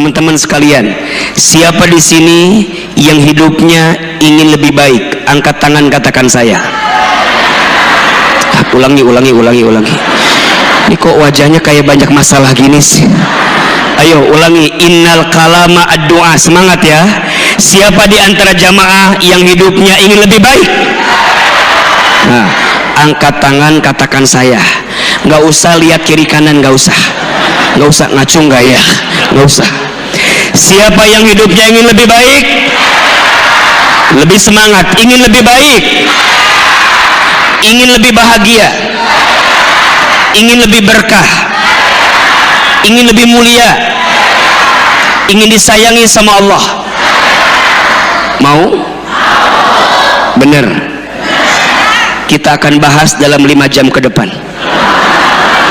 Teman-teman sekalian, siapa di sini yang hidupnya ingin lebih baik? Angkat tangan, katakan saya. Ulangi. Ini kok wajahnya kayak banyak masalah gini sih? Ayo ulangi. Innal kalama ad-du'a. Semangat ya. Siapa di antara jamaah yang hidupnya ingin lebih baik? Nah, angkat tangan, katakan saya. Nggak usah lihat kiri kanan, nggak usah ngacung, nggak ya, nggak usah. Siapa yang hidupnya ingin lebih baik, lebih semangat, ingin lebih baik, ingin lebih bahagia, ingin lebih berkah, ingin lebih mulia, ingin disayangi sama Allah, mau? Bener. Kita akan bahas dalam 5 jam ke depan.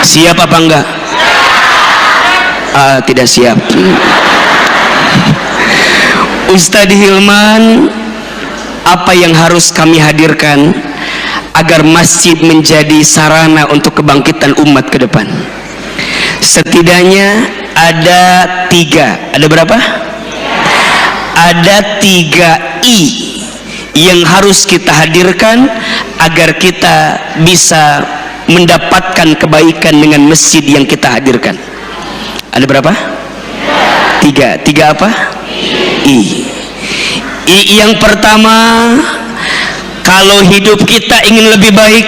Siap apa enggak? Tidak siap. Ustadz Hilman, apa yang harus kami hadirkan agar masjid menjadi sarana untuk kebangkitan umat ke depan? Setidaknya ada 3. Ada berapa? Ada 3 I yang harus kita hadirkan agar kita bisa mendapatkan kebaikan dengan masjid yang kita hadirkan. Ada berapa? 3 apa? I yang pertama, kalau hidup kita ingin lebih baik,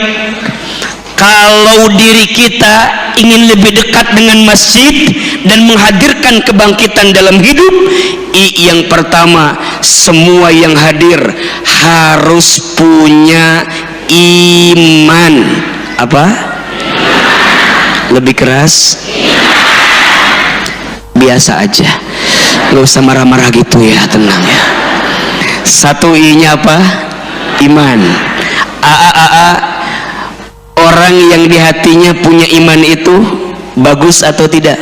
kalau diri kita ingin lebih dekat dengan masjid dan menghadirkan kebangkitan dalam hidup, I yang pertama, semua yang hadir harus punya iman. Apa? Lebih keras? Biasa aja, nggak usah marah-marah gitu ya, tenang ya. 1 I-nya apa? Iman. Orang yang di hatinya punya iman itu bagus atau tidak?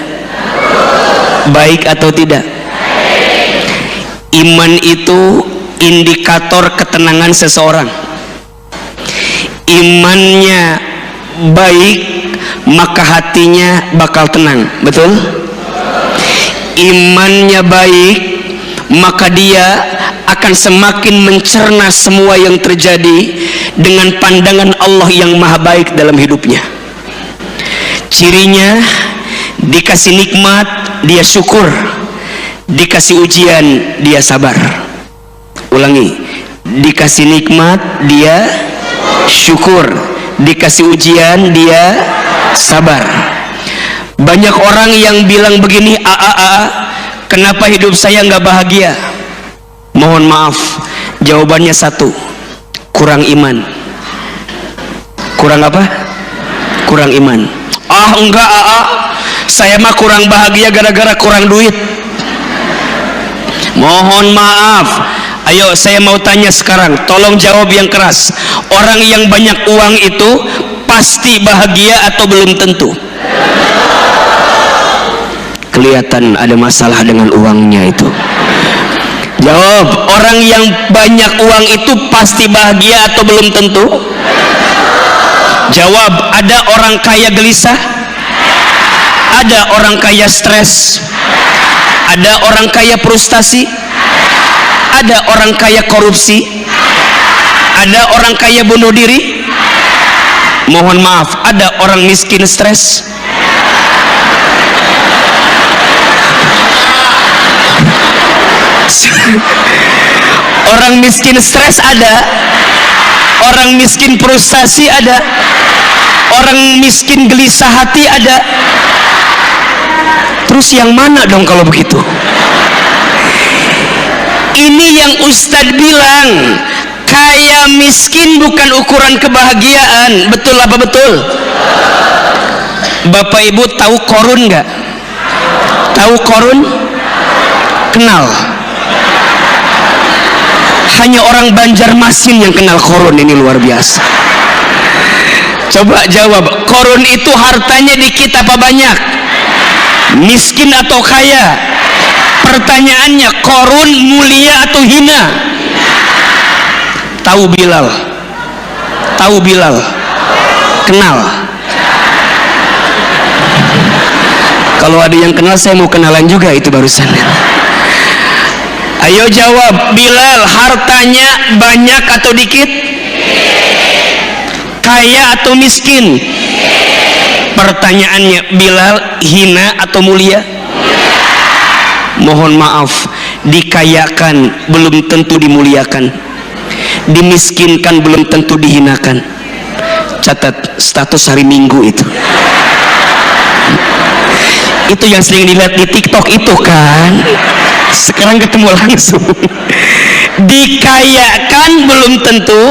Baik atau tidak? Iman itu indikator ketenangan seseorang. Imannya baik, maka hatinya bakal tenang. Betul? Imannya baik, maka dia akan semakin mencerna semua yang terjadi dengan pandangan Allah yang maha baik dalam hidupnya. Cirinya, dikasih nikmat dia syukur, dikasih ujian dia sabar. Ulangi, dikasih nikmat dia syukur, dikasih ujian dia sabar. Banyak orang yang bilang begini, kenapa hidup saya nggak bahagia? Mohon maaf, jawabannya 1, kurang iman. Kurang apa? Kurang iman. Enggak, saya mah kurang bahagia gara-gara kurang duit. Mohon maaf. Ayo, saya mau tanya sekarang, tolong jawab yang keras. Orang yang banyak uang itu pasti bahagia atau belum tentu? Kelihatan ada masalah dengan uangnya itu. Jawab, orang yang banyak uang itu pasti bahagia atau belum tentu? Jawab, ada orang kaya gelisah? Ada orang kaya stres? Ada orang kaya frustasi? Ada orang kaya korupsi? Ada orang kaya bunuh diri? Mohon maaf, ada orang miskin stres? Orang miskin stres ada, orang miskin frustasi ada, orang miskin gelisah hati ada. Terus yang mana dong kalau begitu? Ini yang Ustadz bilang, kaya miskin bukan ukuran kebahagiaan. Betul apa betul? Bapak Ibu tahu Korun nggak? Tahu Korun? Kenal? Hanya orang Banjarmasin yang kenal Korun. Ini luar biasa. Coba jawab, Korun itu hartanya dikit apa banyak? Miskin atau kaya? Pertanyaannya, Korun mulia atau hina? Tahu Bilal? Tahu Bilal? Kenal? Kalau ada yang kenal, saya mau kenalan juga itu barusan. Ayo jawab, Bilal hartanya banyak atau dikit? Kaya atau miskin? Pertanyaannya, Bilal hina atau mulia? Mohon maaf, dikayakan belum tentu dimuliakan, dimiskinkan belum tentu dihinakan. Catat status hari Minggu itu. Itu yang sering dilihat di TikTok itu kan. Sekarang ketemu langsung. Dikayakan belum tentu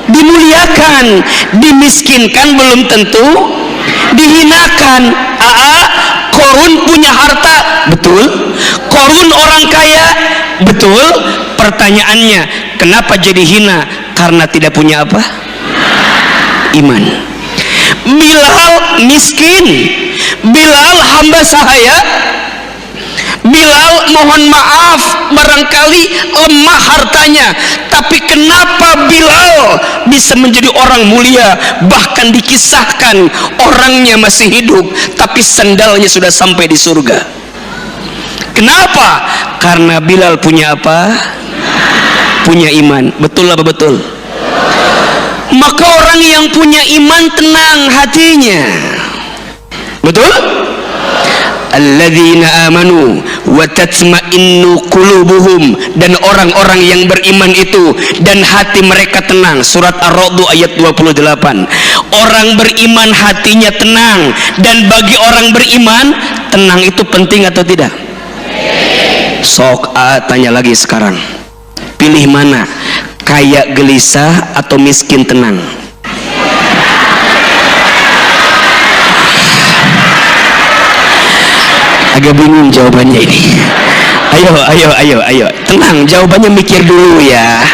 dimuliakan, dimiskinkan belum tentu dihinakan. Korun punya harta, betul. Korun orang kaya, betul. Pertanyaannya, kenapa jadi hina? Karena tidak punya apa? Iman. Bilal miskin, Bilal hamba sahaya, Bilal mohon maaf barangkali lemah hartanya, tapi kenapa Bilal bisa menjadi orang mulia? Bahkan dikisahkan orangnya masih hidup tapi sandalnya sudah sampai di surga. Kenapa? Karena Bilal punya apa? Punya iman. Betul apa betul? Maka orang yang punya iman tenang hatinya. Betul? Alladzina amanu wa tatma'innu qulubuhum, dan orang-orang yang beriman itu dan hati mereka tenang. Surat Ar-Ra'd ayat 28. Orang beriman hatinya tenang, dan bagi orang beriman tenang itu penting atau tidak? Sok tanya lagi sekarang. Pilih mana? Kaya gelisah atau miskin tenang? Agak bingung jawabannya ini. Ayo. Tenang, jawabannya mikir dulu ya.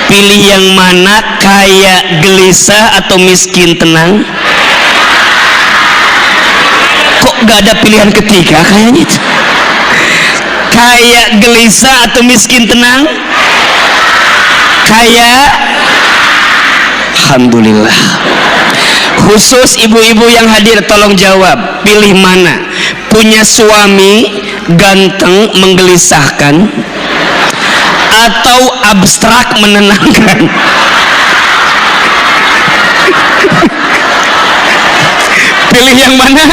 Pilih yang mana? Kaya gelisah atau miskin tenang? Kok gak ada pilihan ketiga kayaknya itu? Kaya gelisah atau miskin tenang? Kaya. Alhamdulillah. Khusus ibu-ibu yang hadir, tolong jawab. Pilih mana? Punya suami ganteng menggelisahkan atau abstrak menenangkan? Pilih yang mana?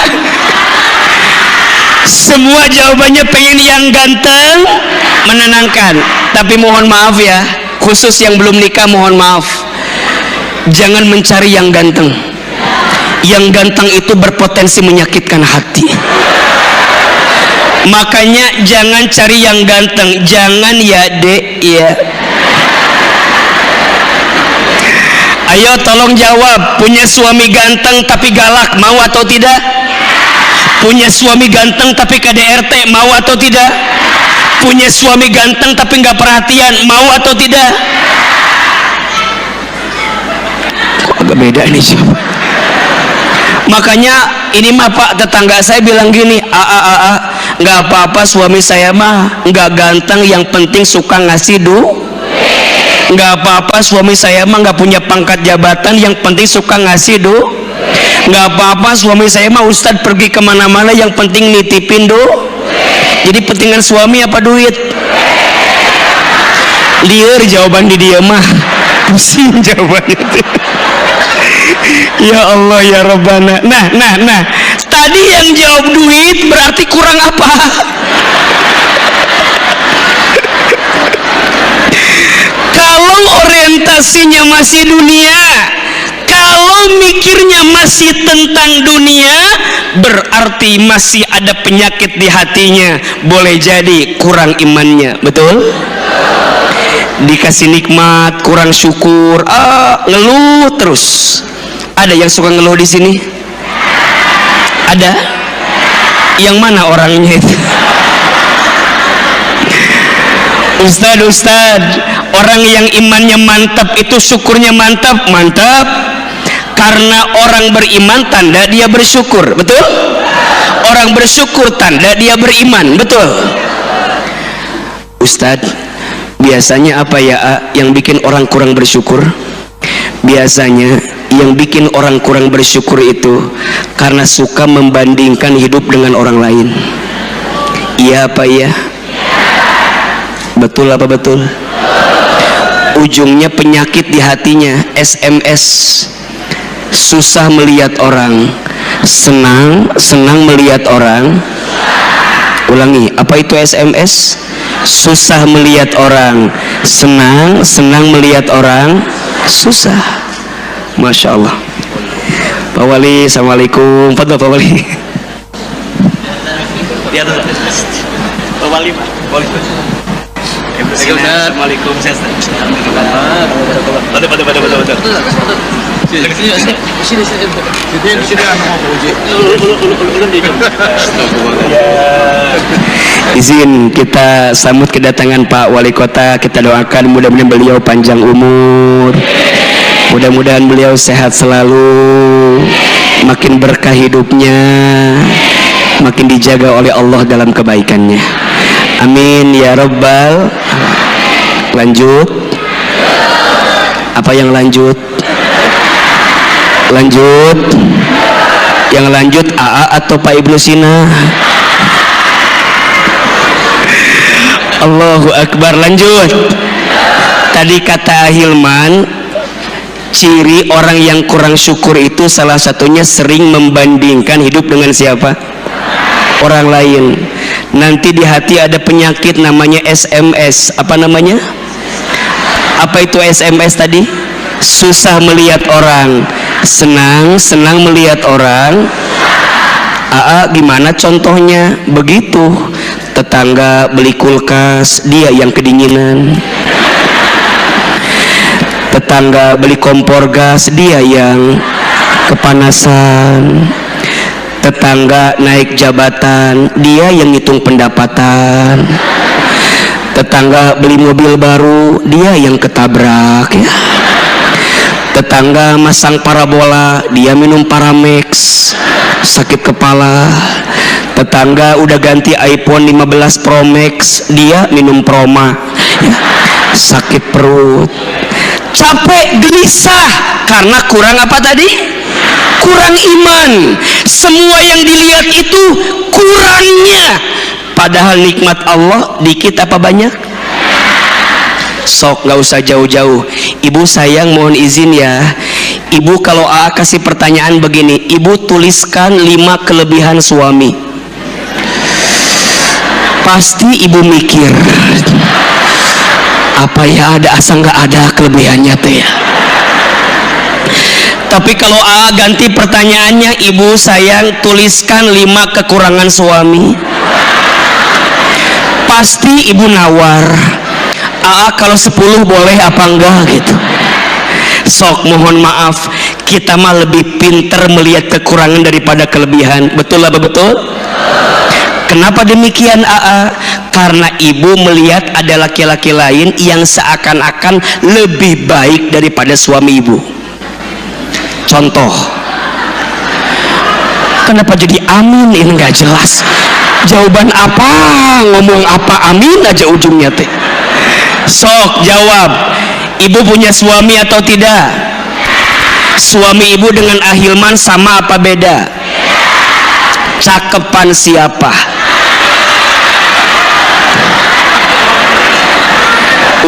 Semua jawabannya pengen yang ganteng menenangkan. Tapi mohon maaf ya, khusus yang belum nikah mohon maaf, jangan mencari yang ganteng. Yang ganteng itu berpotensi menyakitkan hati. Makanya jangan cari yang ganteng. Jangan ya dek ya. Ayo tolong jawab. Punya suami ganteng tapi galak, mau atau tidak? Punya suami ganteng tapi KDRT, mau atau tidak? Punya suami ganteng tapi nggak perhatian, mau atau tidak? Kok agak beda nih siapa? Makanya ini mah Pak, tetangga saya bilang gini, nggak apa-apa suami saya mah nggak ganteng, yang penting suka ngasih nggak apa-apa suami saya mah nggak punya pangkat jabatan, yang penting suka ngasih nggak apa-apa suami saya mah Ustadz pergi kemana-mana, yang penting nitipin Jadi pentingan suami apa duit? Liar jawaban di dia mah, pusing jawabannya. Ya Allah ya Rabbana. Nah, tadi yang jawab duit berarti kurang apa? Kalau orientasinya masih dunia, kalau mikirnya masih tentang dunia, berarti masih ada penyakit di hatinya. Boleh jadi kurang imannya, betul? Dikasih nikmat kurang syukur, ngeluh terus. Ada yang suka ngeluh di sini? Ada? Yang mana orangnya itu? Ustadz, orang yang imannya mantap itu syukurnya mantap. Karena orang beriman tanda dia bersyukur, betul? Orang bersyukur tanda dia beriman, betul? Ustadz, biasanya apa ya yang bikin orang kurang bersyukur? Biasanya yang bikin orang kurang bersyukur itu karena suka membandingkan hidup dengan orang lain. Iya apa iya? Betul apa betul? Ujungnya penyakit di hatinya. SMS, susah melihat orang, senang melihat orang. Ulangi, apa itu SMS? Susah melihat orang, senang melihat orang, susah. Masya Allah. Pak Wali, assalamualaikum. Fadhil Pak Wali. Pak Wali, Pak Wali. Assalamualaikum. Izin kita sambut kedatangan Pak Wali Kota. Kita doakan mudah-mudahan beliau panjang umur, mudah-mudahan beliau sehat selalu, makin berkah hidupnya, makin dijaga oleh Allah dalam kebaikannya. Amin ya Rabbal. Lanjut. Apa yang lanjut? Lanjut. Yang lanjut AA atau Pak Ibnu Sina? Allahu Akbar. Lanjut. Tadi kata Ahilman, ciri orang yang kurang syukur itu salah satunya sering membandingkan hidup dengan siapa? Orang lain. Nanti di hati ada penyakit namanya SMS. Apa namanya? Apa itu SMS tadi? Susah melihat orang, senang melihat orang. AA gimana contohnya? Begitu. Tetangga beli kulkas, dia yang kedinginan. Tetangga beli kompor gas, dia yang kepanasan. Tetangga naik jabatan, dia yang ngitung pendapatan. Tetangga beli mobil baru, dia yang ketabrak ya. Tetangga masang parabola, dia minum Paramex, sakit kepala. Tetangga udah ganti iPhone 15 Pro Max, dia minum Proma ya. Sakit perut, capek, gelisah karena kurang apa tadi? Kurang iman. Semua yang dilihat itu kurangnya, padahal nikmat Allah dikit apa banyak? Sok nggak usah jauh-jauh. Ibu sayang, mohon izin ya, ibu kalau AA kasih pertanyaan begini, ibu tuliskan 5 kelebihan suami. Pasti ibu mikir, apa ya ada asa nggak ada kelebihannya tuh ya. Tapi kalau AA ganti pertanyaannya, ibu sayang tuliskan 5 kekurangan suami. Pasti ibu nawar, AA kalau 10 boleh apa enggak gitu. Sok mohon maaf, kita mah lebih pinter melihat kekurangan daripada kelebihan. Betul apa betul? Kenapa demikian AA? Karena ibu melihat ada laki-laki lain yang seakan-akan lebih baik daripada suami ibu. Contoh, kenapa jadi amin? Ini nggak jelas. Jawaban apa? Ngomong apa? Amin aja ujungnya teh. Sok jawab. Ibu punya suami atau tidak? Suami ibu dengan Ahilman sama apa beda? Cakepan siapa?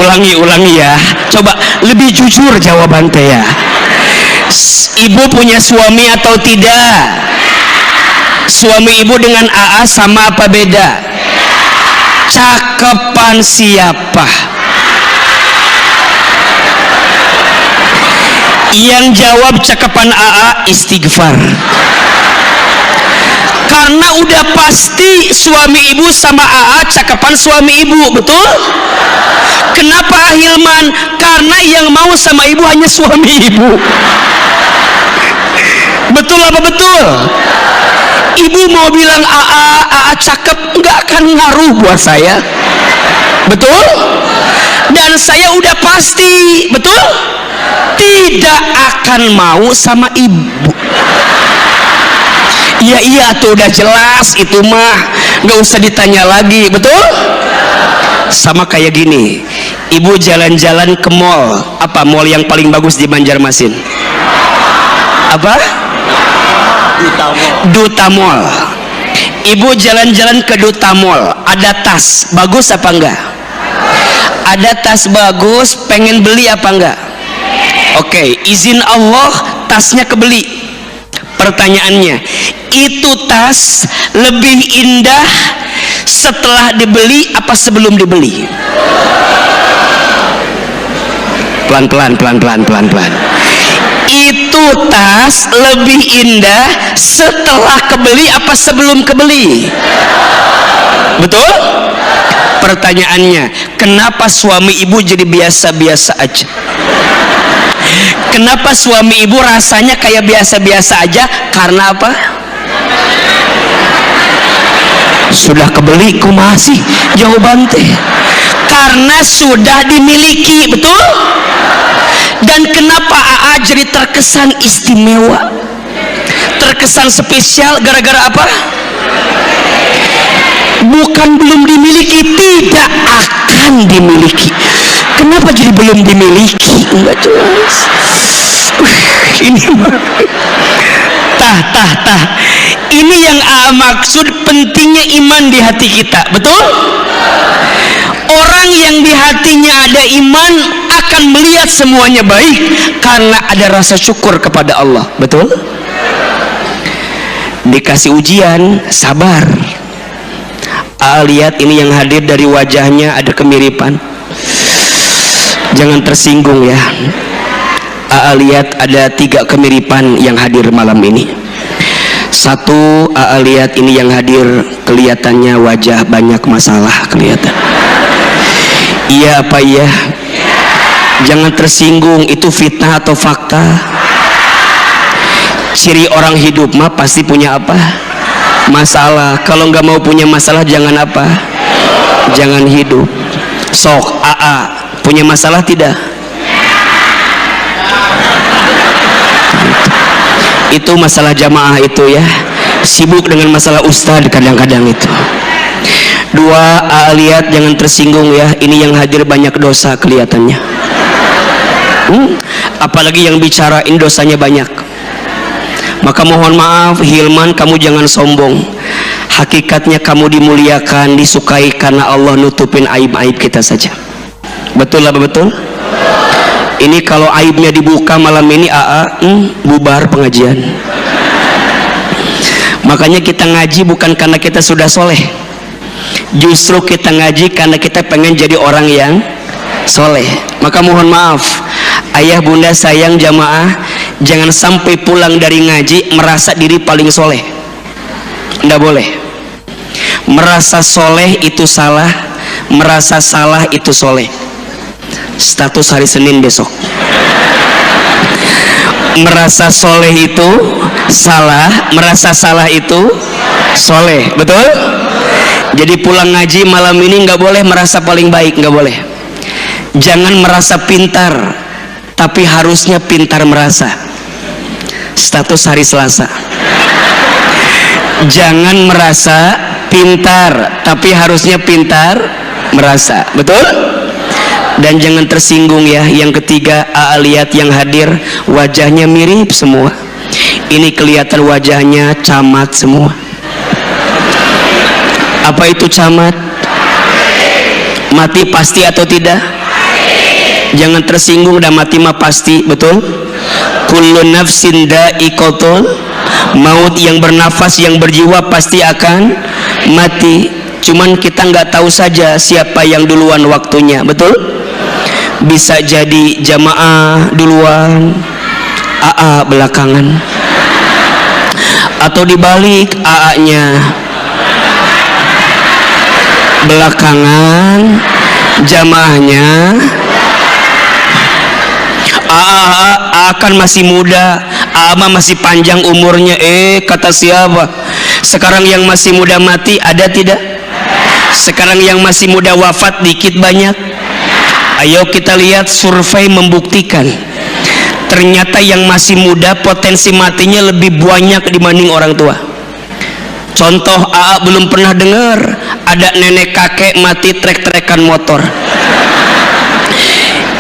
Ulangi ya. Coba lebih jujur jawaban teh ya. Ibu punya suami atau tidak? Suami ibu dengan AA sama apa beda? Cakepan siapa? Yang jawab cakepan AA istighfar. Karena udah pasti suami ibu sama AA cakepan suami ibu, betul? Kenapa Ahilman? Karena yang mau sama ibu hanya suami ibu. Betul apa betul? Ibu mau bilang AA cakep, nggak akan ngaruh buat saya. Betul? Dan saya udah pasti, betul? Tidak akan mau sama ibu. Iya tuh udah jelas itu mah, nggak usah ditanya lagi, betul? Sama kayak gini, ibu jalan-jalan ke mall, apa mall yang paling bagus di Banjarmasin? Apa? Duta Mall. Ibu jalan-jalan ke Duta Mall, ada tas bagus apa enggak? Ada tas bagus, pengen beli apa enggak? Oke, izin Allah tasnya kebeli. Pertanyaannya, itu tas lebih indah setelah dibeli apa sebelum dibeli? Pelan-pelan. Itu tas lebih indah setelah kebeli apa sebelum kebeli? Betul? Pertanyaannya, kenapa suami ibu jadi biasa-biasa aja? Kenapa suami ibu rasanya kayak biasa-biasa aja? Karena apa? Sudah kebeli, kok masih jawaban teh? Karena sudah dimiliki, betul? Dan kenapa AA jadi terkesan istimewa, terkesan spesial gara-gara apa? Bukan belum dimiliki, tidak akan dimiliki. Kenapa jadi belum dimiliki? Enggak jelas. Ini tah. Ini yang AA maksud, pentingnya iman di hati kita, betul? Orang yang di hatinya ada iman akan melihat semuanya baik karena ada rasa syukur kepada Allah, betul? Dikasih ujian, sabar. Lihat ini yang hadir dari wajahnya ada kemiripan. Jangan tersinggung ya. Lihat ada 3 kemiripan yang hadir malam ini. Satu, lihat ini yang hadir kelihatannya wajah banyak masalah kelihatan. Iya apa iya? Jangan tersinggung, itu fitnah atau fakta? Ciri orang hidup mah pasti punya apa? Masalah. Kalau nggak mau punya masalah jangan apa? Jangan hidup. Sok AA punya masalah tidak? Itu masalah jamaah itu ya. Sibuk dengan masalah ustadz kadang-kadang itu. 2, lihat jangan tersinggung ya. Ini yang hadir banyak dosa kelihatannya. Apalagi yang bicarain dosanya banyak. Maka mohon maaf Hilman, kamu jangan sombong. Hakikatnya kamu dimuliakan, disukai karena Allah nutupin aib-aib kita saja. Betul apa betul? Ini kalau aibnya dibuka malam ini bubar pengajian. Makanya kita ngaji bukan karena kita sudah soleh. Justru kita ngaji karena kita pengen jadi orang yang soleh. Maka mohon maaf ayah bunda sayang jamaah, jangan sampai pulang dari ngaji merasa diri paling soleh. Nggak boleh. Merasa soleh itu salah, merasa salah itu soleh. Status hari Senin besok. Merasa soleh itu salah, merasa salah itu soleh, betul? Jadi pulang ngaji malam ini nggak boleh merasa paling baik, nggak boleh. Jangan merasa pintar, tapi harusnya pintar merasa. Status hari Selasa. Jangan merasa pintar, tapi harusnya pintar merasa, betul? Dan jangan tersinggung ya. Yang ketiga, lihat yang hadir wajahnya mirip semua. Ini kelihatan wajahnya camat semua. Apa itu camat? Mati pasti atau tidak? Jangan tersinggung, dan mati mah pasti, betul? Kullu nafsin dha'iqatul maut, yang bernafas, yang berjiwa pasti akan mati. Cuman kita nggak tahu saja siapa yang duluan waktunya, betul? Bisa jadi jamaah duluan, AA belakangan, atau dibalik, AA-nya belakangan, jamaahnya. AA kan masih muda, AA masih panjang umurnya. Kata siapa? Sekarang yang masih muda mati ada tidak? Sekarang yang masih muda wafat dikit banyak? Ayo kita lihat, survei membuktikan ternyata yang masih muda potensi matinya lebih banyak dibanding orang tua. Contoh, AA belum pernah dengar ada nenek kakek mati trek-trekan motor.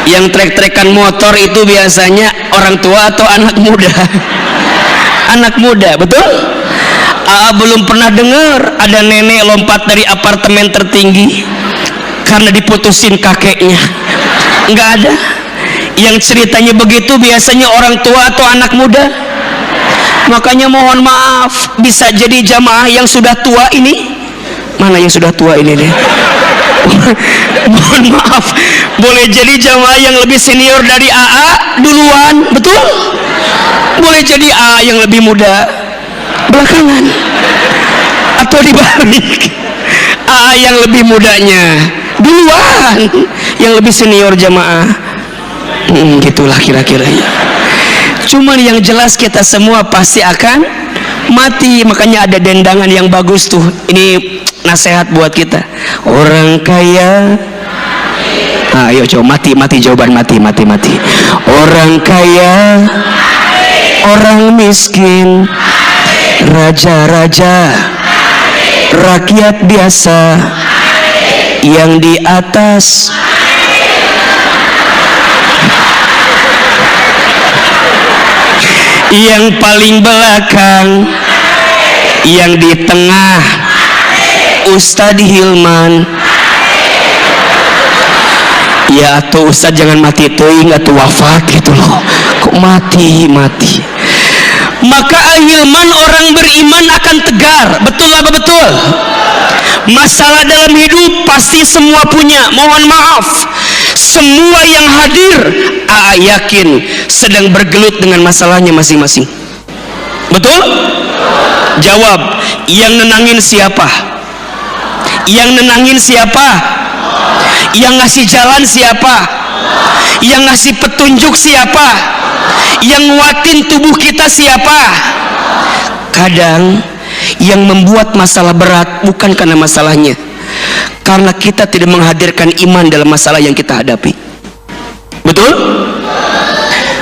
Yang trek-trekan motor itu biasanya orang tua atau anak muda? Anak muda, betul? Belum pernah dengar ada nenek lompat dari apartemen tertinggi karena diputusin kakeknya. Nggak ada. Yang ceritanya begitu biasanya orang tua atau anak muda. Makanya mohon maaf, bisa jadi jamaah yang sudah tua ini. Mana yang sudah tua ini deh? Mohon maaf, boleh jadi jamaah yang lebih senior dari AA duluan, betul? Boleh jadi AA yang lebih muda belakangan, atau dibalik, AA yang lebih mudanya duluan, yang lebih senior jamaah. Gitulah kira-kira. Cuman yang jelas kita semua pasti akan mati. Makanya ada dendangan yang bagus tuh. Ini nasihat buat kita. Orang kaya, ayo coba mati jawaban mati. Orang kaya, orang miskin, raja-raja, rakyat biasa, yang di atas, yang paling belakang, yang di tengah, Ustadz Hilman. Ya tuh Ustadz jangan mati teuing atuh wafat gitu loh. Kok mati. Maka Hilman orang beriman akan tegar. Betul apa betul? Masalah dalam hidup pasti semua punya. Mohon maaf, semua yang hadir yakin sedang bergelut dengan masalahnya masing-masing. Betul? Jawab. Yang nenangin siapa? Yang nenangin siapa? Yang ngasih jalan siapa? Yang ngasih petunjuk siapa? Yang nguatin tubuh kita siapa? Kadang yang membuat masalah berat bukan karena masalahnya, karena kita tidak menghadirkan iman dalam masalah yang kita hadapi. Betul?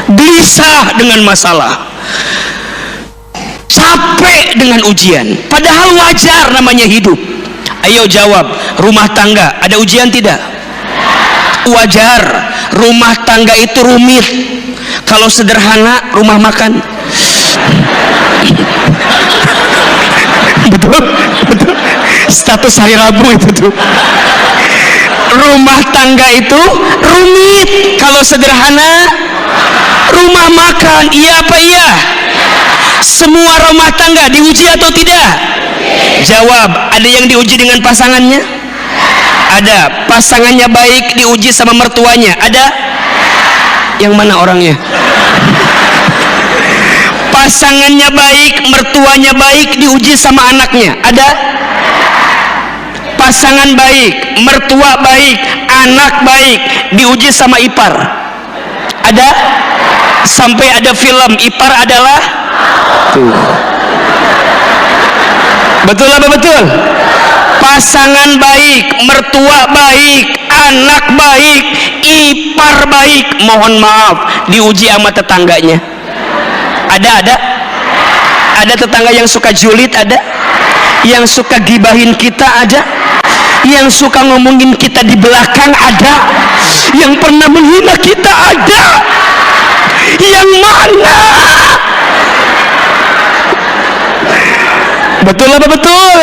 Gelisah dengan masalah, capek dengan ujian, padahal wajar namanya hidup. Ayo jawab, rumah tangga ada ujian tidak? Wajar. Rumah tangga itu rumit. Kalau sederhana, rumah makan. Betul? Status hari Rabu itu tuh. Rumah tangga itu rumit. Kalau sederhana, rumah makan. Iya apa iya? Semua rumah tangga diuji atau tidak? Jawab. Ada yang diuji dengan pasangannya? Ada. Pasangannya baik diuji sama mertuanya? Ada? Yang mana orangnya? Pasangannya baik, mertuanya baik diuji sama anaknya? Ada? Pasangan baik, mertua baik, anak baik diuji sama ipar? Ada? Sampai ada film ipar adalah tuh. Betul apa betul? Pasangan baik, mertua baik, anak baik, ipar baik, mohon maaf diuji sama tetangganya. Ada tetangga yang suka julid, ada yang suka gibahin kita, ada yang suka ngomongin kita di belakang, ada yang pernah menghina kita, ada. Yang mana? Betul apa betul?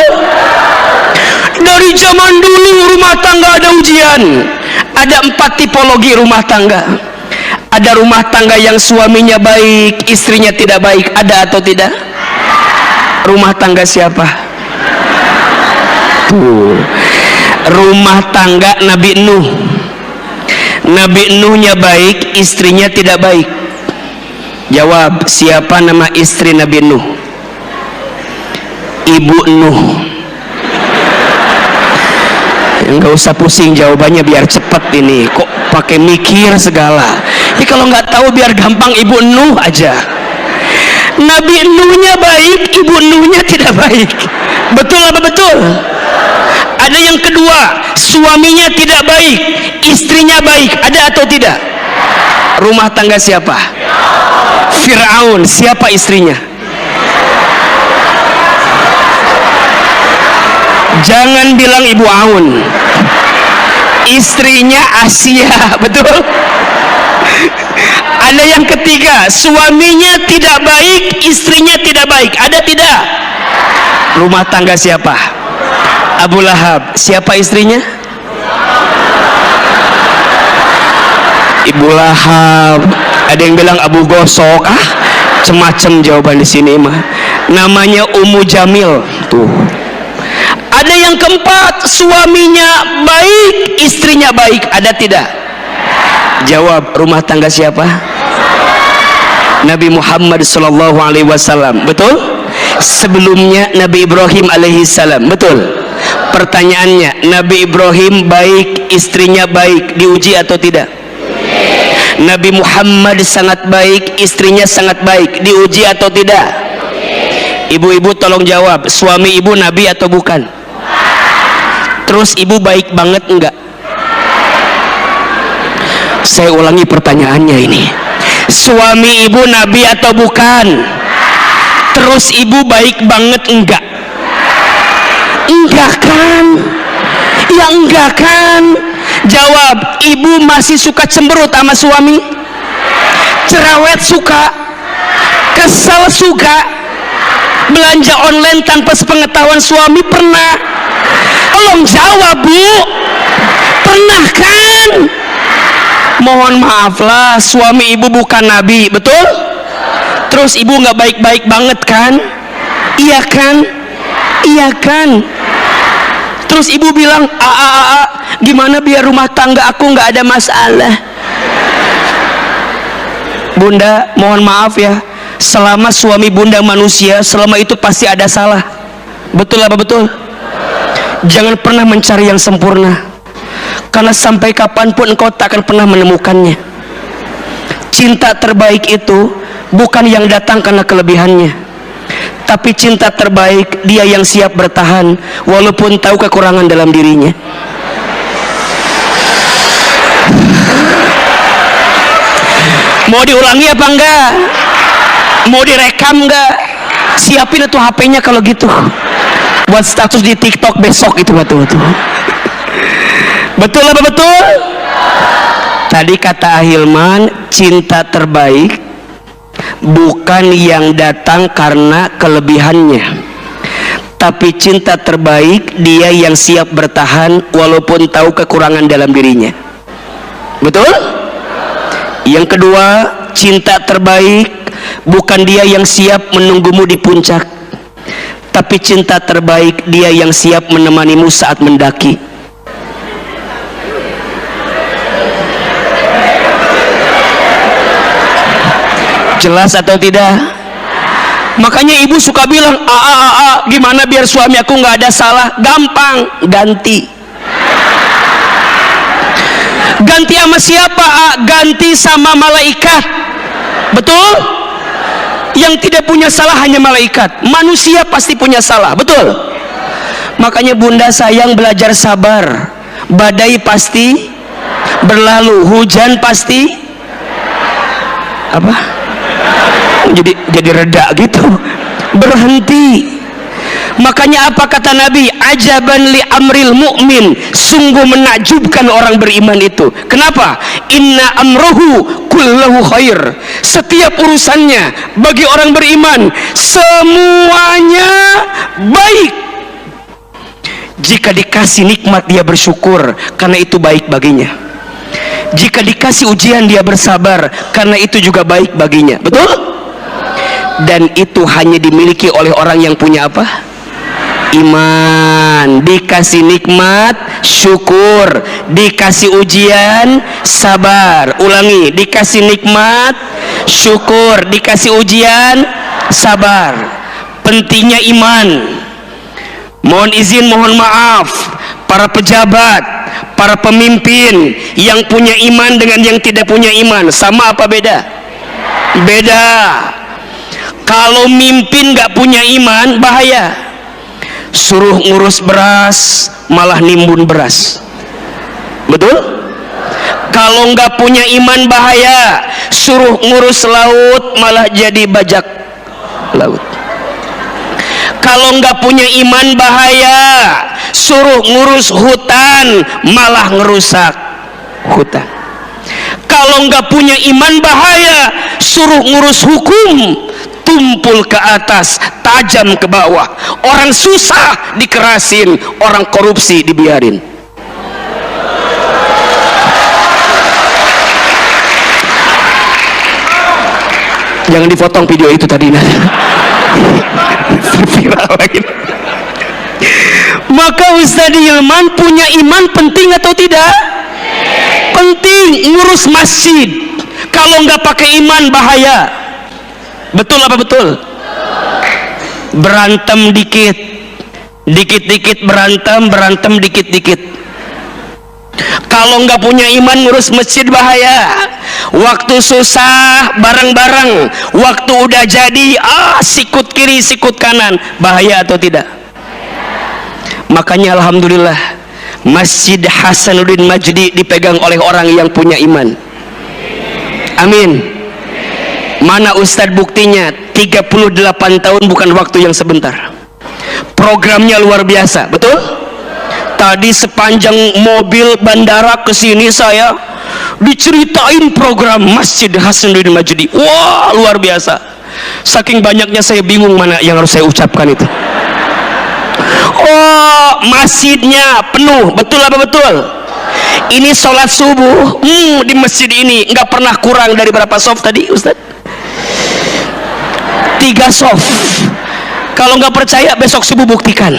Dari zaman dulu rumah tangga ada ujian. Ada 4 tipologi rumah tangga. Ada rumah tangga yang suaminya baik, istrinya tidak baik. Ada atau tidak? Rumah tangga siapa? Tuh. Rumah tangga Nabi Nuh. Nabi Nuhnya baik, istrinya tidak baik. Jawab, siapa nama istri Nabi Nuh? Ibu Nuh. Nggak usah pusing jawabannya, biar cepat ini. Kok pakai mikir segala? Ya kalau nggak tahu biar gampang, Ibu Nuh aja. Nabi Nuhnya baik, Ibu Nuhnya tidak baik. Betul apa betul? Ada yang kedua, suaminya tidak baik, istrinya baik. Ada atau tidak? Rumah tangga siapa? Fir'aun. Siapa istrinya? Jangan bilang Ibu Aun. istrinya Asia, betul? Ada yang ketiga, suaminya tidak baik, istrinya tidak baik. Ada tidak? Rumah tangga siapa? Abu Lahab. Siapa istrinya? Ibu Lahab. Ada yang bilang Abu Gosok. Macam-macam jawaban di sini mah. Namanya Ummu Jamil. Tuh. Ada yang keempat, suaminya baik, istrinya baik. Ada tidak? Jawab, rumah tangga siapa? Nabi Muhammad sallallahu alaihi wasallam. Betul? Sebelumnya Nabi Ibrahim alaihi salam. Betul? Pertanyaannya, Nabi Ibrahim baik, istrinya baik, diuji atau tidak? Nabi Muhammad sangat baik, istrinya sangat baik, diuji atau tidak? Ibu-ibu tolong jawab, suami ibu nabi atau bukan? Terus ibu baik banget enggak? Saya ulangi pertanyaannya ini. Suami ibu nabi atau bukan? Terus ibu baik banget enggak? Enggak kan? Ya enggak kan? Jawab, ibu masih suka cemberut sama suami? Cerewet suka? Kesel suka? Belanja online tanpa sepengetahuan suami pernah? Tolong jawab, Bu. Pernah kan? Mohon maaflah, suami ibu bukan nabi, betul? Terus ibu nggak baik-baik banget kan? Iya kan? Iya kan? Terus ibu bilang, gimana biar rumah tangga aku nggak ada masalah? Bunda, mohon maaf ya, selama suami bunda manusia, selama itu pasti ada salah. Betul apa betul? Jangan pernah mencari yang sempurna, karena sampai kapanpun engkau tak akan pernah menemukannya. Cinta terbaik itu bukan yang datang karena kelebihannya, tapi cinta terbaik dia yang siap bertahan walaupun tahu kekurangan dalam dirinya. Mau diulangi apa enggak? Mau direkam enggak? Siapin itu HP-nya kalau gitu, buat status di TikTok besok itu. Betul-betul. Betul apa betul? Tadi kata Ahilman, cinta terbaik bukan yang datang karena kelebihannya, tapi cinta terbaik dia yang siap bertahan walaupun tahu kekurangan dalam dirinya. Betul? Yang kedua, cinta terbaik bukan dia yang siap menunggumu di puncak, tapi cinta terbaik dia yang siap menemanimu saat mendaki. Jelas atau tidak? Makanya ibu suka bilang, gimana biar suami aku nggak ada salah? Gampang, ganti. Ganti sama siapa? Ganti sama malaikat. Betul? Yang tidak punya salah hanya malaikat. Manusia pasti punya salah. Betul? Makanya bunda sayang belajar sabar. Badai pasti berlalu, hujan pasti apa? Jadi reda gitu, berhenti. Makanya apa kata Nabi? Ajaban li amril mu'min, sungguh menakjubkan orang beriman itu. Kenapa? Inna amrohu kullahu khair. Setiap urusannya bagi orang beriman semuanya baik. Jika dikasih nikmat dia bersyukur, karena itu baik baginya. Jika dikasih ujian dia bersabar, karena itu juga baik baginya. Betul? Dan itu hanya dimiliki oleh orang yang punya apa? Iman. Dikasih nikmat syukur, dikasih ujian sabar. Ulangi, dikasih nikmat syukur, dikasih ujian sabar. Pentingnya iman. Mohon izin, mohon maaf, para pejabat, para pemimpin yang punya iman dengan yang tidak punya iman sama apa beda? Beda. Kalau mimpin gak punya iman, bahaya. Suruh ngurus beras malah nimbun beras. Betul? Kalau gak punya iman, bahaya. Suruh ngurus laut malah jadi bajak laut. Kalau nggak punya iman bahaya, suruh ngurus hutan malah ngerusak hutan. Kalau nggak punya iman bahaya, suruh ngurus hukum, tumpul ke atas, tajam ke bawah. Orang susah dikerasin, orang korupsi dibiarin. Jangan dipotong video itu tadi. Viral lagi. Maka Ustadz Hilman punya iman penting atau tidak? Penting. Ngurus masjid kalau nggak pakai iman bahaya. Betul apa betul? Berantem dikit, dikit-dikit berantem dikit-dikit. Kalau nggak punya iman ngurus masjid bahaya. Waktu susah bareng-bareng, waktu udah jadi sikut kiri sikut kanan, bahaya atau tidak? Makanya alhamdulillah Masjid Hasanuddin Majdi dipegang oleh orang yang punya iman. Amin. Mana Ustadz buktinya? 38 tahun bukan waktu yang sebentar. Programnya luar biasa, betul? Tadi sepanjang mobil bandara ke sini saya diceritain program Masjid Hasanuddin Majdi. Wah, luar biasa. Saking banyaknya saya bingung mana yang harus saya ucapkan itu. Oh, masjidnya penuh, betul apa betul? Ini sholat subuh di masjid ini nggak pernah kurang dari berapa soft tadi Ustaz? 3 soft. Kalau nggak percaya besok subuh buktikan.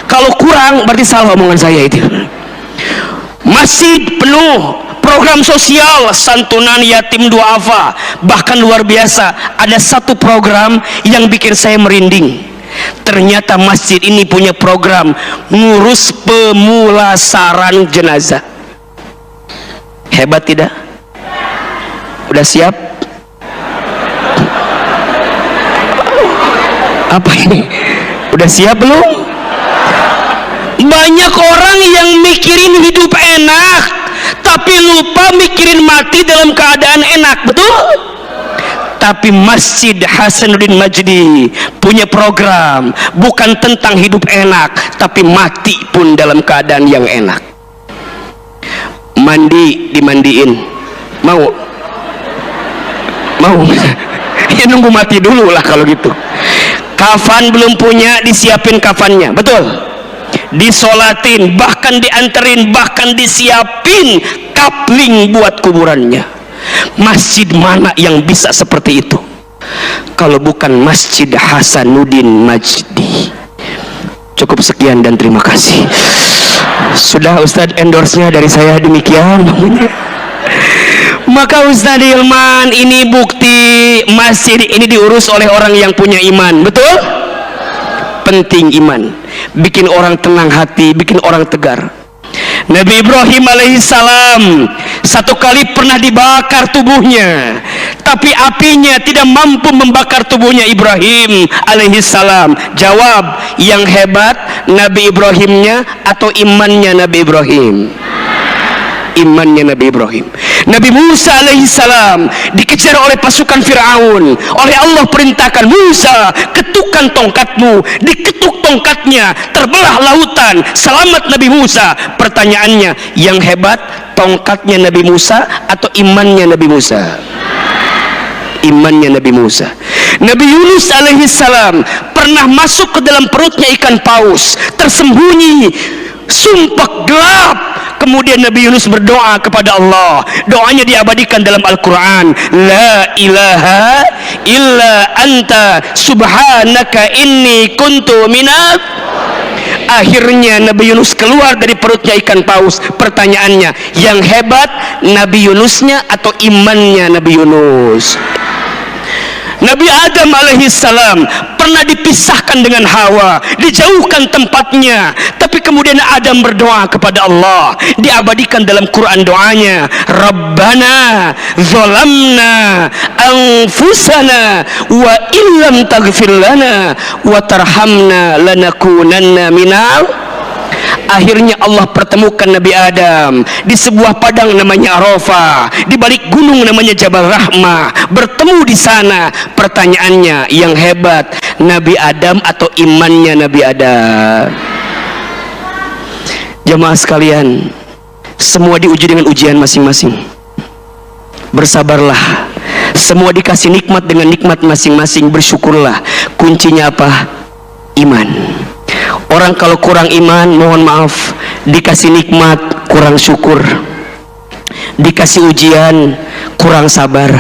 Kalau kurang berarti salah omongan saya itu. Masjid penuh, program sosial, santunan yatim duafa, bahkan luar biasa. Ada satu program yang bikin saya merinding. Ternyata masjid ini punya program ngurus pemulasaran jenazah. Hebat tidak? Udah siap? Apa ini? Udah siap belum? Banyak orang yang mikirin hidup enak tapi lupa mikirin mati dalam keadaan enak, betul? Tapi Masjid Hasanuddin Majdi punya program bukan tentang hidup enak tapi mati pun dalam keadaan yang enak. Mandi dimandiin, mau ya nunggu mati dulu lah kalau gitu. Kafan belum punya, disiapin kafannya, betul? Disolatin, bahkan dianterin, bahkan disiapin kapling buat kuburannya. Masjid mana yang bisa seperti itu kalau bukan Masjid Hasanuddin Majdi? Cukup sekian dan terima kasih. Sudah Ustadz endorse-nya dari saya, demikian. Maka Ustadz Hilman, ini bukti masjid ini diurus oleh orang yang punya iman, betul? Penting iman, bikin orang tenang hati, bikin orang tegar. Nabi Ibrahim alaihissalam satu kali pernah dibakar tubuhnya, tapi apinya tidak mampu membakar tubuhnya Ibrahim alaihissalam. Jawab, yang hebat Nabi Ibrahimnya atau imannya Nabi Ibrahim? Imannya Nabi Ibrahim. Nabi Musa alaihissalam dikejar oleh pasukan Fir'aun. Oleh Allah perintahkan, Musa ketukkan tongkatmu. Diketuk tongkatnya, terbelah lautan, selamat Nabi Musa. Pertanyaannya, yang hebat tongkatnya Nabi Musa atau imannya Nabi Musa? Imannya Nabi Musa. Nabi Yunus alaihissalam pernah masuk ke dalam perutnya ikan paus, tersembunyi, sumpah gelap. Kemudian Nabi Yunus berdoa kepada Allah. Doanya diabadikan dalam Al-Quran. La ilaha illa anta subhanaka inni kuntu minat. Akhirnya Nabi Yunus keluar dari perutnya ikan paus. Pertanyaannya, yang hebat Nabi Yunusnya atau imannya Nabi Yunus? Nabi Adam alaihissalam pernah dipisahkan dengan Hawa, dijauhkan tempatnya, tapi kemudian Adam berdoa kepada Allah. Diabadikan dalam Quran doanya, Rabbana zolamna anfusana wa illam taghfir lana wa tarhamna lanakunanna minal. Akhirnya Allah pertemukan Nabi Adam di sebuah padang namanya Arafah, di balik gunung namanya Jabal Rahmah. Bertemu di sana. Pertanyaannya, yang hebat Nabi Adam atau imannya Nabi Adam? Jemaah sekalian, semua diuji dengan ujian masing-masing. Bersabarlah. Semua dikasih nikmat dengan nikmat masing-masing. Bersyukurlah. Kuncinya apa? Iman. Orang kalau kurang iman, mohon maaf, dikasih nikmat kurang syukur, dikasih ujian kurang sabar,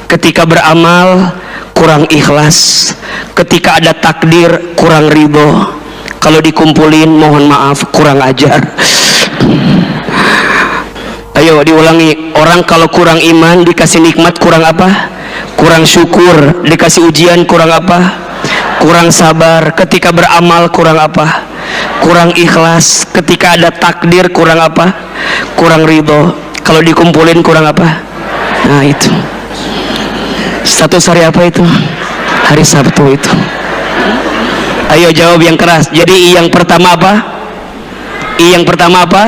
ketika beramal kurang ikhlas, ketika ada takdir kurang ridho, kalau dikumpulin mohon maaf kurang ajar. Ayo diulangi. Orang kalau kurang iman, dikasih nikmat kurang apa? Kurang syukur. Dikasih ujian kurang apa? Kurang sabar. Ketika beramal kurang apa? Kurang ikhlas. Ketika ada takdir kurang apa? Kurang ridho. Kalau dikumpulin kurang apa? Nah itu. Status hari apa itu? Hari Sabtu itu. Ayo jawab yang keras. Jadi yang pertama apa? Yang pertama apa?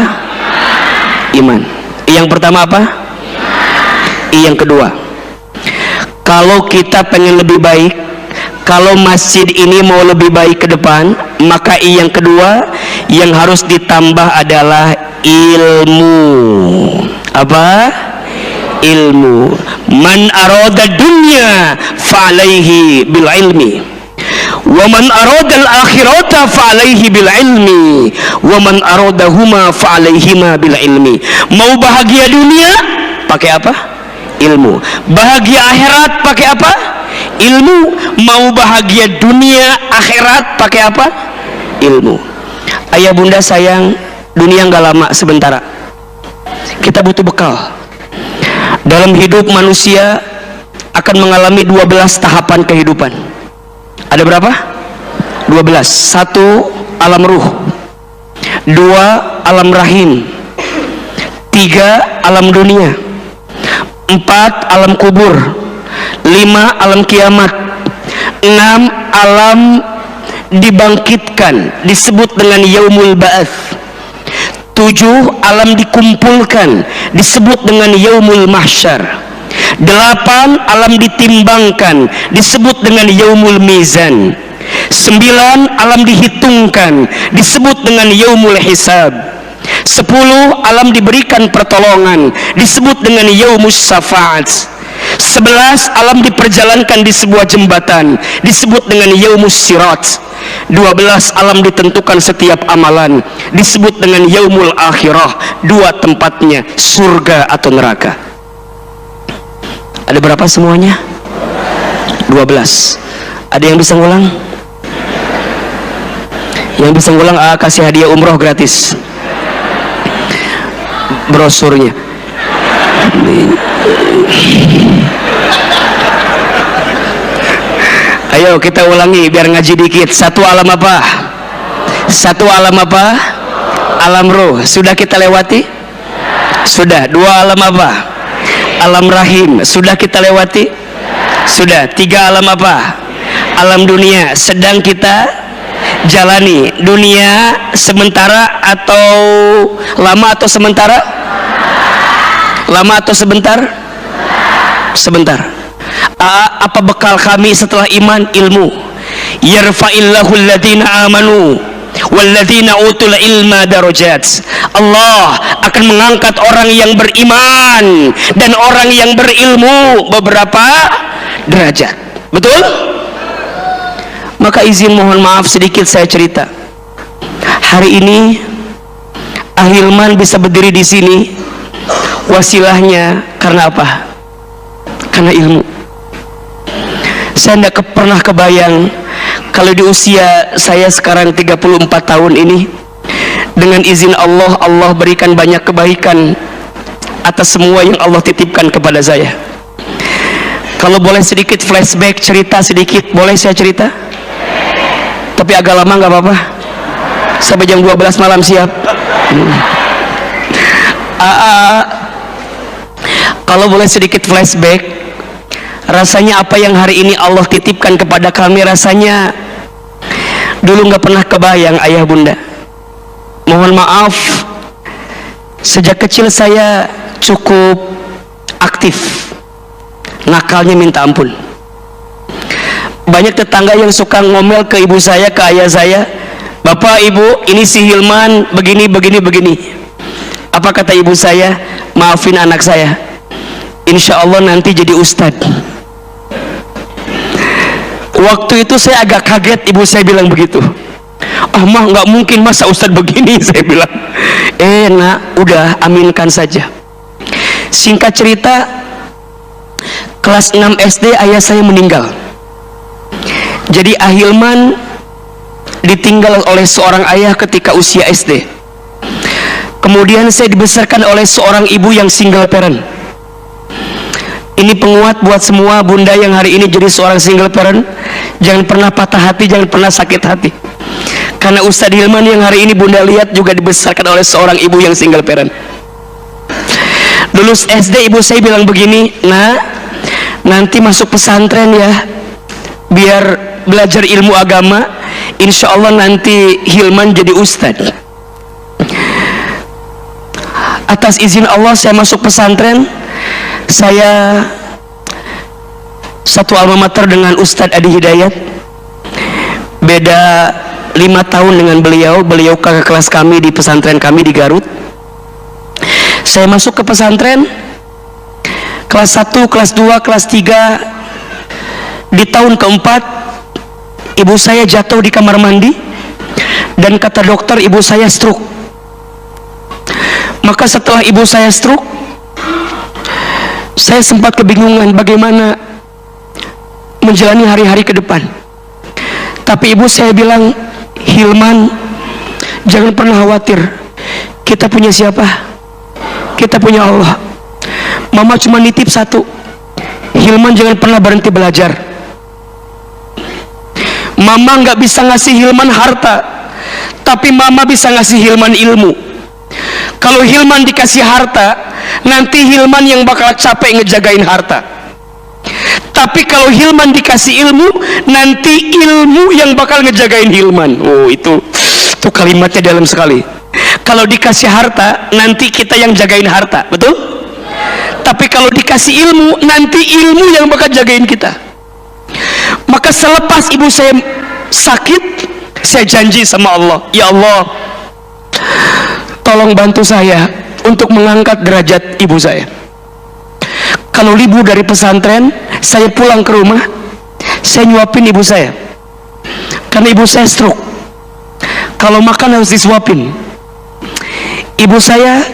Iman. Yang pertama apa? Yang kedua, kalau kita pengen lebih baik, kalau masjid ini mau lebih baik ke depan, maka yang kedua yang harus ditambah adalah ilmu. Apa? Ilmu. Man arada dunya fa'alaihi bil ilmi, wa man arada al-akhirata fa'alaihi bil ilmi, wa man aradahuma fa'alaihima bil ilmi. Mau bahagia dunia pakai apa? Ilmu. Bahagia akhirat pakai apa? Ilmu. Mau bahagia dunia akhirat pakai apa? Ilmu. Ayah bunda sayang, dunia nggak lama, sebentar. Kita butuh bekal. Dalam hidup manusia akan mengalami 12 tahapan kehidupan. Ada berapa? 12. 1. Alam ruh. 2. Alam rahim. 3. Alam dunia. 4. Alam kubur. 5. Alam kiamat. 6. Alam dibangkitkan, disebut dengan yaumul ba'ats. 7. Alam dikumpulkan, disebut dengan yaumul mahsyar. 8. Alam ditimbangkan, disebut dengan yaumul mizan. 9. Alam dihitungkan, disebut dengan yaumul hisab. 10. Alam diberikan pertolongan, disebut dengan yaumus syafaat. 11. Alam diperjalankan di sebuah jembatan, disebut dengan yaumus sirat. 12. Alam ditentukan setiap amalan, disebut dengan yaumul akhirah. 2 tempatnya, surga atau neraka. Ada berapa semuanya? 12. Ada yang bisa ngulang? Yang bisa ngulang kasih hadiah umroh gratis, brosurnya. Ayo kita ulangi biar ngaji dikit. 1 alam apa? 1 alam apa? Alam roh. Sudah kita lewati? Sudah. 2 alam apa? Alam rahim. Sudah kita lewati? Sudah. 3 alam apa? Alam dunia. Sedang kita jalani. Dunia sementara atau lama atau sementara? Lama atau sebentar? Sebentar. Apa bekal kami setelah iman? Ilmu. Yarfa'illahu alladhina amanu walladzina utul ilma darajat. Allah akan mengangkat orang yang beriman dan orang yang berilmu beberapa derajat. Betul? Maka izin mohon maaf sedikit saya cerita. Hari ini Ahilman bisa berdiri di sini, wasilahnya karena apa? Karena ilmu. Saya tidak pernah kebayang kalau di usia saya sekarang 34 tahun ini, dengan izin Allah, Allah berikan banyak kebaikan atas semua yang Allah titipkan kepada saya. Kalau boleh sedikit flashback, cerita sedikit, boleh saya cerita? Tapi agak lama nggak apa-apa. Sampai jam 12 malam siap. Kalau boleh sedikit flashback, rasanya apa yang hari ini Allah titipkan kepada kami, rasanya dulu nggak pernah kebayang ayah bunda. Mohon maaf, sejak kecil saya cukup aktif, nakalnya minta ampun. Banyak tetangga yang suka ngomel ke ibu saya, ke ayah saya, "Bapak, Ibu, ini si Hilman begini, begini, begini." Apa kata ibu saya? "Maafin anak saya, insya Allah nanti jadi ustad." Waktu itu saya agak kaget, ibu saya bilang begitu. "Ah mah, nggak mungkin, masa ustad begini?" Saya bilang. Nak, udah aminkan saja. Singkat cerita, kelas 6 SD ayah saya meninggal. Jadi Ahilman ditinggal oleh seorang ayah ketika usia SD. Kemudian saya dibesarkan oleh seorang ibu yang single parent. Ini penguat buat semua bunda yang hari ini jadi seorang single parent. Jangan pernah patah hati, jangan pernah sakit hati. Karena Ustadz Hilman yang hari ini bunda lihat juga dibesarkan oleh seorang ibu yang single parent. Lulus SD ibu saya bilang begini, "Nak, nanti masuk pesantren ya, biar belajar ilmu agama. Insya Allah nanti Hilman jadi ustadz." Atas izin Allah saya masuk pesantren. Saya satu alma mater dengan Ustadz Adi Hidayat, beda 5 tahun dengan beliau. Beliau kakak kelas kami di pesantren kami di Garut. Saya masuk ke pesantren kelas 1, kelas 2, kelas 3. Di tahun keempat ibu saya jatuh di kamar mandi dan kata dokter ibu saya stroke. Maka setelah ibu saya stroke, saya sempat kebingungan bagaimana menjalani hari-hari ke depan. Tapi ibu saya bilang, "Hilman, jangan pernah khawatir. Kita punya siapa? Kita punya Allah. Mama cuma nitip satu. Hilman jangan pernah berhenti belajar. Mama nggak bisa ngasih Hilman harta, tapi Mama bisa ngasih Hilman ilmu. Kalau Hilman dikasih harta, nanti Hilman yang bakal capek ngejagain harta. Tapi kalau Hilman dikasih ilmu, nanti ilmu yang bakal ngejagain Hilman." Oh, itu kalimatnya dalam sekali. Kalau dikasih harta, nanti kita yang jagain harta, betul? Tapi kalau dikasih ilmu, nanti ilmu yang bakal jagain kita. Maka selepas ibu saya sakit, saya janji sama Allah, "Ya Allah, tolong bantu saya untuk mengangkat derajat ibu saya. Kalau libur dari pesantren, saya pulang ke rumah, saya nyuapin ibu saya. Karena ibu saya stroke. Kalau makan harus disuapin. Ibu saya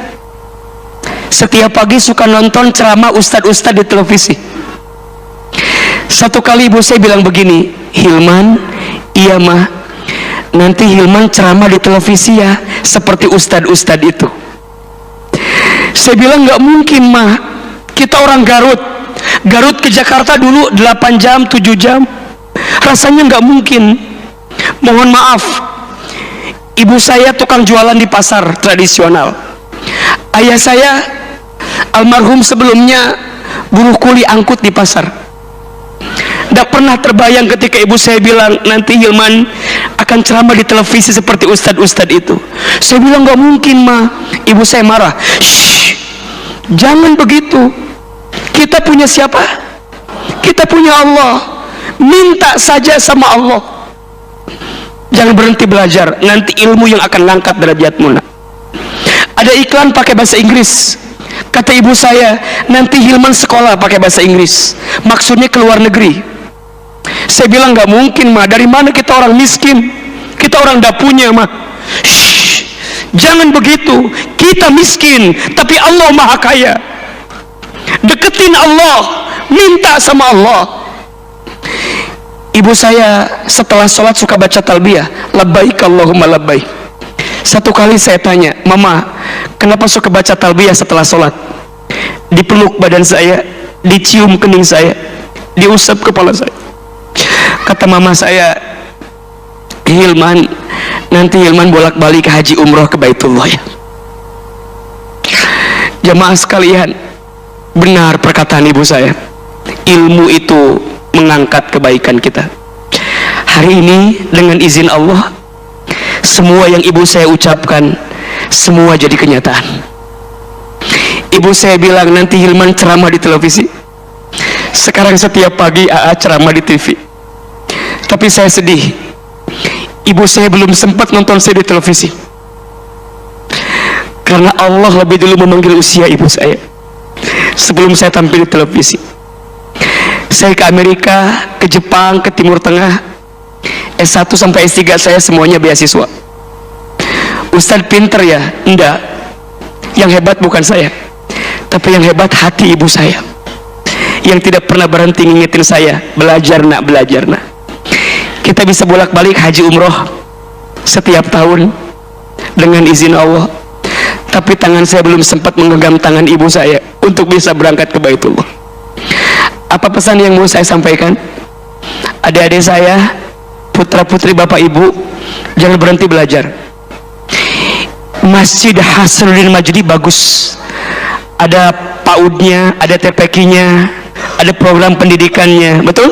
setiap pagi suka nonton ceramah ustadz-ustadz di televisi. Satu kali ibu saya bilang begini, "Hilman, iya mah, nanti Hilman ceramah di televisi ya, seperti ustadz-ustadz itu." Saya bilang, "Nggak mungkin mah, kita orang Garut. Garut ke Jakarta dulu 8 jam, 7 jam. Rasanya nggak mungkin." Mohon maaf, ibu saya tukang jualan di pasar tradisional. Ayah saya almarhum sebelumnya buruh kuli angkut di pasar. Tidak pernah terbayang ketika ibu saya bilang, "Nanti Hilman akan ceramah di televisi seperti ustadz-ustadz itu." Saya bilang, "Nggak mungkin mah." Ibu saya marah, "Shh, jangan begitu. Kita punya siapa? Kita punya Allah. Minta saja sama Allah. Jangan berhenti belajar. Nanti ilmu yang akan ngangkat derajatmu." Ada iklan pakai bahasa Inggris. Kata ibu saya, "Nanti Hilman sekolah pakai bahasa Inggris. Maksudnya ke luar negeri." Saya bilang, "Nggak mungkin mah. Dari mana kita orang miskin? Kita orang nggak punya mah." "Shh, jangan begitu. Kita miskin, tapi Allah maha kaya. Deketin Allah, minta sama Allah." Ibu saya setelah sholat suka baca talbiyah, "Labbaik Allahumma labbaik." Satu kali saya tanya, "Mama, kenapa suka baca talbiyah setelah sholat?" Dipeluk badan saya, dicium kening saya, diusap kepala saya. Kata mama saya, "Hilman, nanti Hilman bolak-balik haji umroh ke Baitullah ya." Jamaah sekalian, benar perkataan ibu saya. Ilmu itu mengangkat kebaikan kita. Hari ini dengan izin Allah, semua yang ibu saya ucapkan semua jadi kenyataan. Ibu saya bilang, "Nanti Hilman ceramah di televisi." Sekarang setiap pagi AA ceramah di TV. Tapi saya sedih, ibu saya belum sempat nonton saya di televisi, karena Allah lebih dulu memanggil usia ibu saya sebelum saya tampil di televisi. Saya ke Amerika, ke Jepang, ke Timur Tengah, S1 sampai S3 saya semuanya beasiswa. Ustadz pinter ya? Enggak. Yang hebat bukan saya, tapi yang hebat hati ibu saya, yang tidak pernah berhenti ngingetin saya, belajar nak, belajar nak. Kita bisa bolak-balik haji umroh setiap tahun dengan izin Allah, tapi tangan saya belum sempat menggenggam tangan ibu saya untuk bisa berangkat ke Baitullah. Apa pesan yang mau saya sampaikan? Adik-adik saya, putra-putri bapak ibu, jangan berhenti belajar. Masjid Hasanuddin Majdi bagus, ada PAUD-nya, ada TPQ-nya, ada program pendidikannya, betul?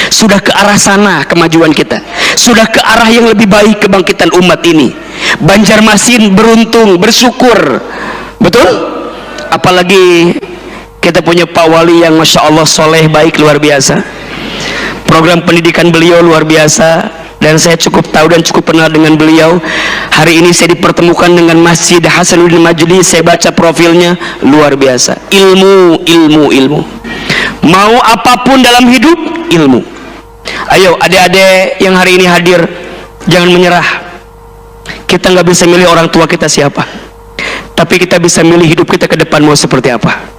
Sudah ke arah sana kemajuan kita, sudah ke arah yang lebih baik kebangkitan umat ini. Banjarmasin beruntung, bersyukur, betul? Apalagi kita punya Pak Wali yang Masya Allah soleh, baik, luar biasa. Program pendidikan beliau luar biasa, dan saya cukup tahu dan cukup kenal dengan beliau. Hari ini saya dipertemukan dengan Masjid Hasanuddin Majdi, saya baca profilnya, luar biasa. Ilmu, ilmu, ilmu. Mau apapun dalam hidup, ilmu. Ayo adik-adik yang hari ini hadir, jangan menyerah. Kita nggak bisa milih orang tua kita siapa, tapi kita bisa milih hidup kita ke depan mau seperti apa.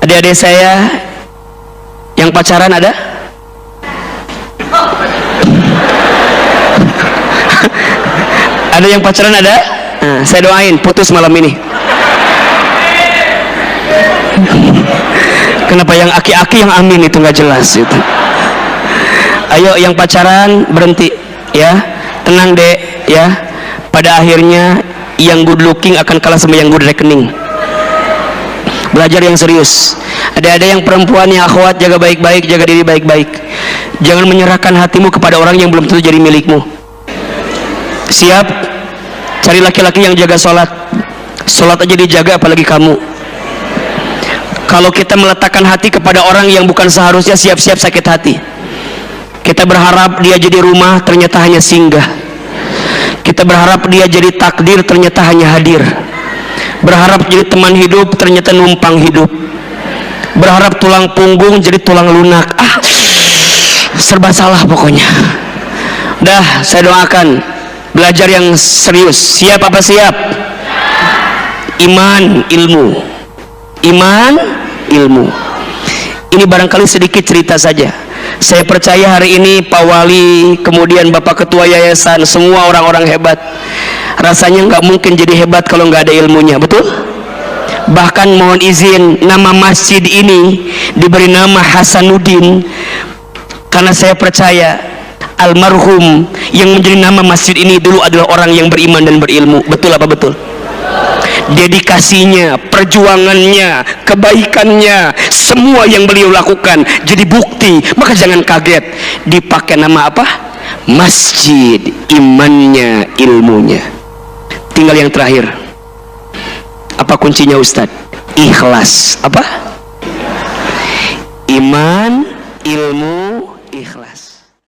Adik-adik saya yang pacaran ada? Ada yang pacaran ada? Nah, saya doain putus malam ini. Kenapa yang aki-aki yang amin itu nggak jelas itu? Ayo yang pacaran berhenti ya, tenang dek ya. Pada akhirnya yang good looking akan kalah sama yang good rekening. Belajar yang serius. Ada yang perempuan yang akhwat, jaga baik-baik, jaga diri baik-baik. Jangan menyerahkan hatimu kepada orang yang belum tentu jadi milikmu. Siap? Cari laki-laki yang jaga sholat. Sholat aja dijaga, apalagi kamu. Kalau kita meletakkan hati kepada orang yang bukan seharusnya, siap-siap sakit hati. Kita berharap dia jadi rumah, ternyata hanya singgah. Kita berharap dia jadi takdir, ternyata hanya hadir. Berharap jadi teman hidup, ternyata numpang hidup. Berharap tulang punggung jadi tulang lunak. Serba salah pokoknya. Dah, saya doakan belajar yang serius. Siap apa siap? Iman, ilmu. Iman, ilmu. Ini barangkali sedikit cerita saja. Saya percaya hari ini Pak Wali, kemudian Bapak Ketua Yayasan, semua orang-orang hebat. Rasanya nggak mungkin jadi hebat kalau nggak ada ilmunya, betul? Bahkan mohon izin, nama masjid ini diberi nama Hasanuddin karena saya percaya almarhum yang menjadi nama masjid ini dulu adalah orang yang beriman dan berilmu. Betul apa betul? Dedikasinya, perjuangannya, kebaikannya, semua yang beliau lakukan jadi bukti. Maka jangan kaget dipakai nama apa? Masjid. Imannya, ilmunya. Tinggal yang terakhir, apa kuncinya Ustadz? Ikhlas. Apa? Iman, ilmu, ikhlas.